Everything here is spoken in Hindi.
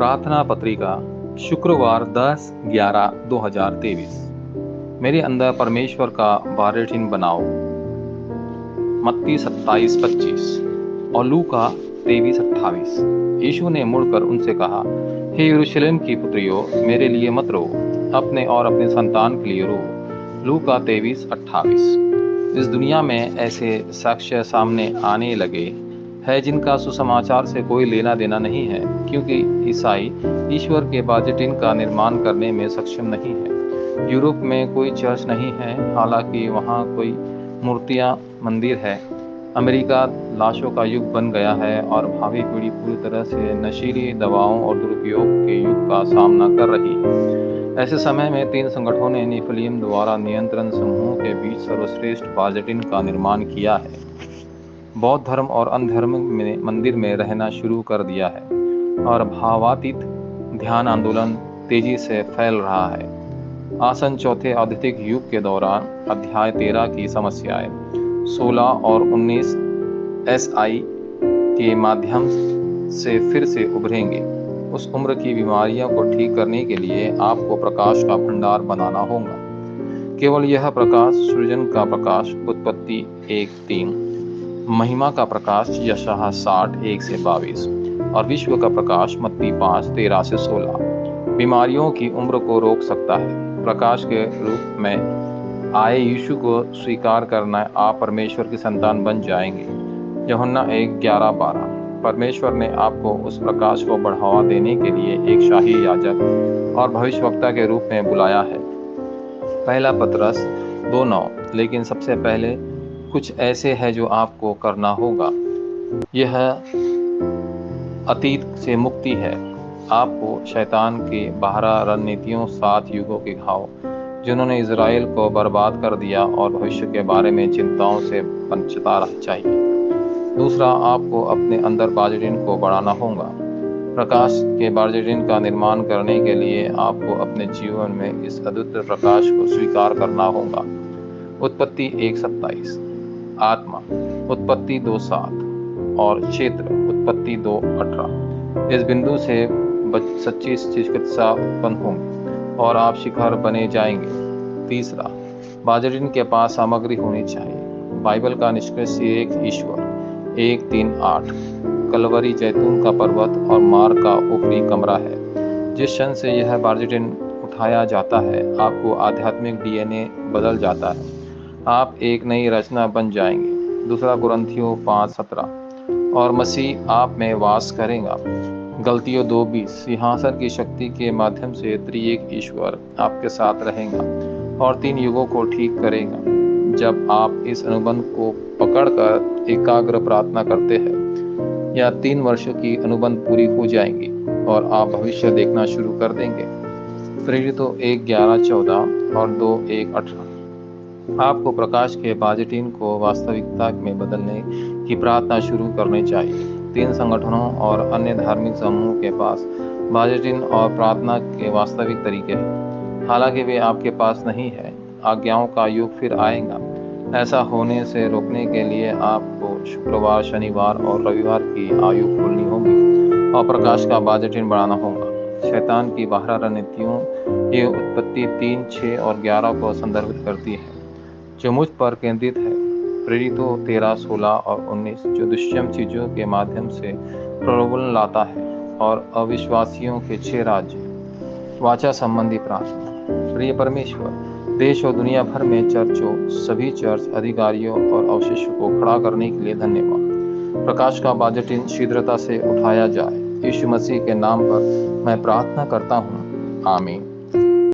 प्रार्थना पत्रिका शुक्रवार 10/11/2023। मेरे अंदर परमेश्वर का बारेटिन बनाओ। मत्ती 27:25 और लूका 23:28। यीशु ने मुड़कर उनसे कहा, हे यरूशलेम की पुत्रियों, मेरे लिए मत रो, अपने और अपने संतान के लिए रो। लूका 23:28। इस दुनिया में ऐसे साक्ष्य सामने आने लगे है जिनका सुसमाचार से कोई लेना देना नहीं है, क्योंकि ईसाई ईश्वर के बाजेटिन का निर्माण करने में सक्षम नहीं है। यूरोप में कोई चर्च नहीं है, हालांकि वहाँ कोई मूर्तियाँ मंदिर है। अमेरिका लाशों का युग बन गया है और भावी पीढ़ी पूरी तरह से नशीली दवाओं और दुरुपयोग के युग का सामना कर रही है। ऐसे समय में 3 संगठनों ने नेफिलिम द्वारा नियंत्रण समूहों के बीच सर्वश्रेष्ठ बाजेटिन का निर्माण किया है। बौद्ध धर्म और अन्य धर्म ने मंदिर में रहना शुरू कर दिया है और भावातीत ध्यान आंदोलन तेजी से फैल रहा है। आसन चौथे औद्योगिक युग के दौरान अध्याय 13 की समस्याएं 16 और 19 SI के माध्यम से फिर से उभरेंगे। उस उम्र की बीमारियों को ठीक करने के लिए आपको प्रकाश का भंडार बनाना होगा। केवल यह प्रकाश सृजन का प्रकाश उत्पत्ति 1:3, महिमा का प्रकाश यशायाह 60:1-22 और विश्व का प्रकाश मत्ती 5:13-16 बीमारियों की उम्र को रोक सकता है। प्रकाश के रूप में आए यीशु को स्वीकार करना, आप परमेश्वर की संतान बन जाएंगे। यूहन्ना 1:11-12। परमेश्वर ने आपको उस प्रकाश को बढ़ावा देने के लिए एक शाही याजक और भविष्यवक्ता के रूप में बुलाया है। पहला पतरस 2:9। लेकिन सबसे पहले कुछ ऐसे है जो आपको करना होगा। यह अतीत से मुक्ति है। आपको शैतान के बारह रणनीतियों 7 युगों के घाव जिन्होंने इजराइल को बर्बाद कर दिया और भविष्य के बारे में चिंताओं से बचना चाहिए। दूसरा, आपको अपने अंदर बाजेटिन को बढ़ाना होगा। प्रकाश के बाजेटिन का निर्माण करने के लिए आपको अपने जीवन में इस अद्वितीय प्रकाश को स्वीकार करना होगा। उत्पत्ति 1:27। आत्मा उत्पत्ति 2:7 और क्षेत्र उत्पत्ति 2:18। इस बिंदु से सच्ची चिकित्सा उत्पन्न होंगी और आप शिखर बने जाएंगे। तीसरा, बाजेटिन के पास सामग्री होनी चाहिए। बाइबल का निष्कर्ष एक ईश्वर 1:3-8 कलवरी, जैतून का पर्वत और मार का ऊपरी कमरा है। जिस क्षण से यह बाजेटिन उठाया जाता है, आपको आध्यात्मिक DNA बदल जाता है। आप एक नई रचना बन जाएंगे। दूसरा कुरिन्थियों 5:17 और मसीह आप में वास करेगा। गलतियों 2:20। सिंहासन की शक्ति के माध्यम से त्रिएक ईश्वर आपके साथ रहेगा और 3 युगों को ठीक करेगा। जब आप इस अनुबंध को पकड़कर एकाग्र प्रार्थना करते हैं, या 3 वर्षों की अनुबंध पूरी हो जाएंगी और आप भविष्य देखना शुरू कर देंगे। प्रेरितों 1:11-14 और 2:1-18। आपको प्रकाश के बाजेटिन को वास्तविकता में बदलने की प्रार्थना शुरू करनी चाहिए। 3 संगठनों और अन्य धार्मिक समूहों के पास बाजेटिन और प्रार्थना के वास्तविक तरीके हैं, हालांकि वे आपके पास नहीं है। आज्ञाओं का युग फिर आएगा। ऐसा होने से रोकने के लिए आपको शुक्रवार, शनिवार और रविवार की आयु खोलनी होगी और प्रकाश का बाजेटिन बढ़ाना होगा। शैतान की बारह रणनीतियों ये उत्पत्ति 3, 6 और 11 को संदर्भित करती है, जो मुझ पर केंद्रित है। प्रेरितों 13, 16 और 19 जो दुष्यम चीजों के माध्यम से प्रलोभन लाता है, और अविश्वासियों के 6 राज्य। वाचा संबंधी प्रार्थना। प्रिय परमेश्वर, देश और दुनिया भर में चर्चों, सभी चर्च अधिकारियों और अवशिष्यों को खड़ा करने के लिए धन्यवाद। प्रकाश का बाजेटिन शीघ्रता से उठाया जाए। यीशु मसीह के नाम पर मैं प्रार्थना करता हूँ, आमीन।